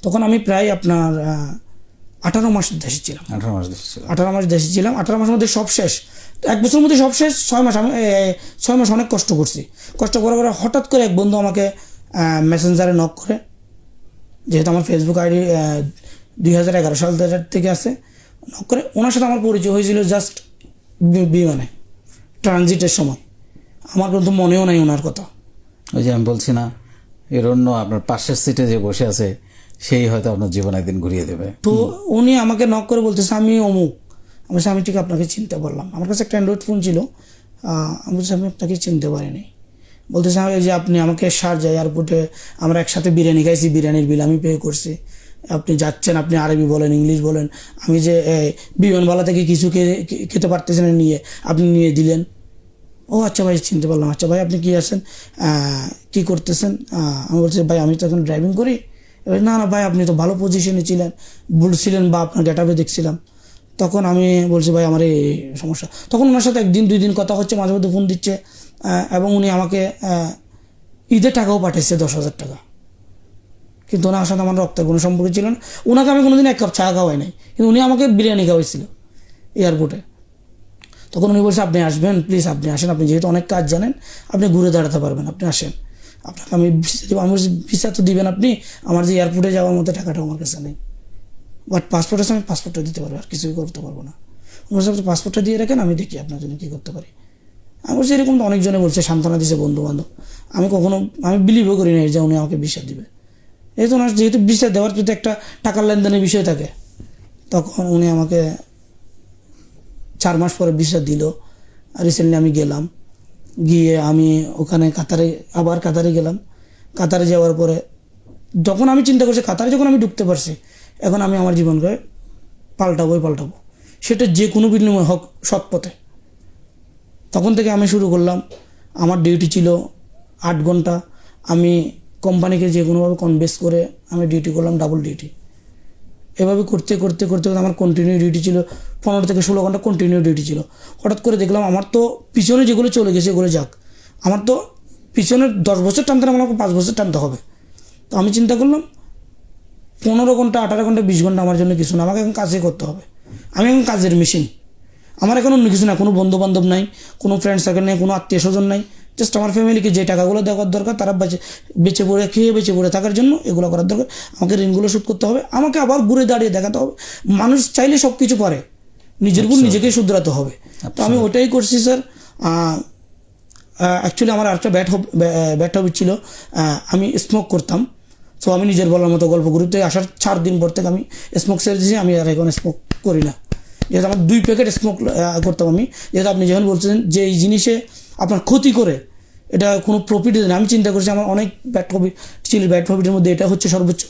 তখন আমি প্রায় আপনার 18 মাস দেশে ছিলাম। 18 মাস দেশে ছিল। 18 মাস দেশে ছিলাম। 18 মাসের মধ্যে সব শেষ, 1 বছরের মধ্যে সব শেষ। 6 মাস আমি 6 মাস অনেক কষ্ট করছি। কষ্ট করার পরে হঠাৎ করে এক বন্ধু আমাকে মেসেঞ্জারে নক করে, যেহেতু আমার ফেসবুক আইডি 2011 সাল থেকে আছে, নক করে। ওনার সাথে আমার পরিচয় হয়েছিল জাস্ট বিমানে ট্রানজিটের সময়। আমার কিন্তু মনেও নাই ওনার কথা। ওই যে আমি বলছি না, এর অন্য আপনার পাশের সিটে যে বসে আছে সেই হয়তো আপনার জীবন একদিন ঘুরিয়ে দেবে। তো উনি আমাকে নক করে বলতেছে আমি অমুক। আমি বলছি আমি ঠিক আপনাকে চিনতে পারলাম। আমার কাছে একটা অ্যান্ড্রয়েড ফোন ছিল। আমি বলছি আমি আপনাকে চিনতে পারিনি। বলতেছে এই যে আপনি আমাকে শারজা এয়ারপোর্টে আমরা একসাথে বিরিয়ানি খাইছি, বিরিয়ানির বিল আমি পে করছি, আপনি যাচ্ছেন, আপনি আরবি বলেন, ইংলিশ বলেন, আমি যে বিমানবালা থেকে কিছু খেতে পারতেছেন নিয়ে আপনি নিয়ে দিলেন। ও আচ্ছা ভাই, চিনতে পারলাম। আচ্ছা ভাই আপনি কি আছেন, কি করতেছেন? আমি বলছি ভাই আমি তো এখন ড্রাইভিং করি। না না ভাই আপনি তো ভালো পজিশনে ছিলেন, বলছিলেন বা আপনার গেটআপে দেখছিলাম। তখন আমি বলছি ভাই আমার এই সমস্যা। তখন ওনার সাথে 1 দিন 2 দিন কথা হচ্ছে, মাঝে মধ্যে ফোন দিচ্ছে, এবং উনি আমাকে ঈদের টাকাও পাঠিয়েছে 10,000 টাকা। কিন্তু ওনার সাথে আমার রক্তের কোনো সম্পর্ক ছিল না। ওনাকে আমি কোনোদিন 1 কাপ চা খাওয়াই নাই, কিন্তু উনি আমাকে বিরিয়ানি খাওয়াইছিল এয়ারপোর্টে। তখন উনি বলছে আপনি আসবেন, প্লিজ আপনি আসেন, আপনি যেহেতু অনেক কাজ জানেন, আপনি ঘুরে দাঁড়াতে পারবেন, আপনি আসেন, আপনাকে আমি ভিসা দেবো। আমি বলছি ভিসা তো দিবেন আপনি, আমার যে এয়ারপোর্টে যাওয়ার মতো টাকাটা আমার কাছে নেই, বাট পাসপোর্ট আছে, আমি পাসপোর্টটা দিতে পারবো, আর কিছুই করতে পারবো না। উনি বলছে আপনি পাসপোর্টটা দিয়ে রাখেন, আমি দেখি আপনার জন্য কী করতে পারি। আমি বলছি এরকম তো অনেকজনে বলছে, সান্ত্বনা দিয়েছে বন্ধু বান্ধব, আমি বিলিভও করি না যে উনি আমাকে ভিসা দিবে। এই তো ওনার যেহেতু ভিসা দেওয়ার প্রতি একটা টাকার লেনদেনের বিষয় থাকে, তখন উনি আমাকে 4 মাস পরে ভিসা দিল। রিসেন্টলি আমি গেলাম, গিয়ে আমি ওখানে কাতারে গেলাম। কাতারে যাওয়ার পরে যখন আমি চিন্তা করছি, কাতারে যখন আমি ঢুকতে পারছি, এখন আমি আমার জীবনকে পাল্টাবো, সেটা যে কোনো বিনিময় হোক, সৎ পথে। তখন থেকে আমি শুরু করলাম। আমার ডিউটি ছিল 8 ঘন্টা। আমি কোম্পানিকে যে কোনোভাবে কনভিন্স করে আমি ডিউটি করলাম, ডাবল ডিউটি। এভাবে করতে করতে করতে আমার কন্টিনিউ ডিউটি ছিল 15 থেকে 16 ঘন্টা কন্টিনিউ ডিউটি ছিল। হঠাৎ করে দেখলাম আমার তো পিছনে যেগুলো চলে গেছে এগুলো যাক, আমার তো পিছনে 10 বছর টানতে না, আমাকে 5 বছর টানতে হবে। তো আমি চিন্তা করলাম 15 ঘন্টা 18 ঘন্টা 20 ঘন্টা আমার জন্য কিছু না, আমাকে এখন কাজই করতে হবে। আমি এখন কাজের মেশিন। আমার এখন অন্য কিছু না, কোনো বন্ধু বান্ধব নাই, কোনো ফ্রেন্ড সার্কেল নেই, কোনো আত্মীয় স্বজন নাই। জাস্ট আমার ফ্যামিলিকে যে টাকাগুলো দেওয়ার দরকার, তারা বেঁচে পড়ে থাকার জন্য এগুলো করার দরকার। আমাকে ঋণগুলো শোধ করতে হবে, আমাকে আবার ঘুরে দাঁড়িয়ে দেখাতে হবে মানুষ চাইলে সব কিছু পারে, নিজের ভুল নিজেকেই শুধরাতে হবে। তো আমি ওটাই করছি স্যার। অ্যাকচুয়ালি আমার একটা ব্যাড হবিট ছিল, আমি স্মোক করতাম। তো আমি নিজের বলার মতো গল্প গ্রুপে আসার 4 দিন পর থেকে আমি স্মোক ছেড়ে দিয়েছি। আমি আর এখন স্মোক করি না। যেহেতু আমার 2 প্যাকেট স্মোক করতাম আমি, যেহেতু আপনি যখন বলছেন যে এই জিনিসে আপনার ক্ষতি করে, এটা কোনো প্রফিট দেয় না, আমি চিন্তা করছি আমার অনেক ব্যাড হ্যাবিটের মধ্যে এটা হচ্ছে সর্বোচ্চ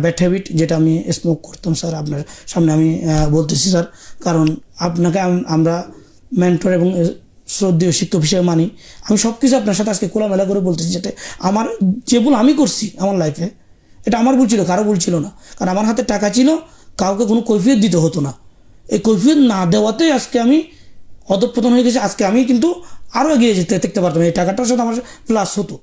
ব্যাড হ্যাবিট, যেটা আমি স্মোক করতাম। স্যার আপনার সামনে আমি বলতেছি স্যার, কারণ আপনাকে আমরা মেন্টর এবং শ্রদ্ধেয় শিক্ষক হিসেবে মানি। আমি সব কিছু আপনার সাথে আজকে খোলামেলা করে বলতেছি, যাতে আমার যে ভুল আমি করছি আমার লাইফে, এটা আমার ভুল ছিল, কারো ভুল ছিল না। কারণ আমার হাতে টাকা ছিল, কাউকে কোনো কৈফিয়ত দিতে হতো না। এই কৈফিয়ত না দেওয়াতে আজকে আমি অধঃপতন হয়ে গেছি। আজকে আমি কিন্তু আরও এগিয়ে দেখতে পারতাম, এই টাকাটার সাথে আমার প্লাস হতো।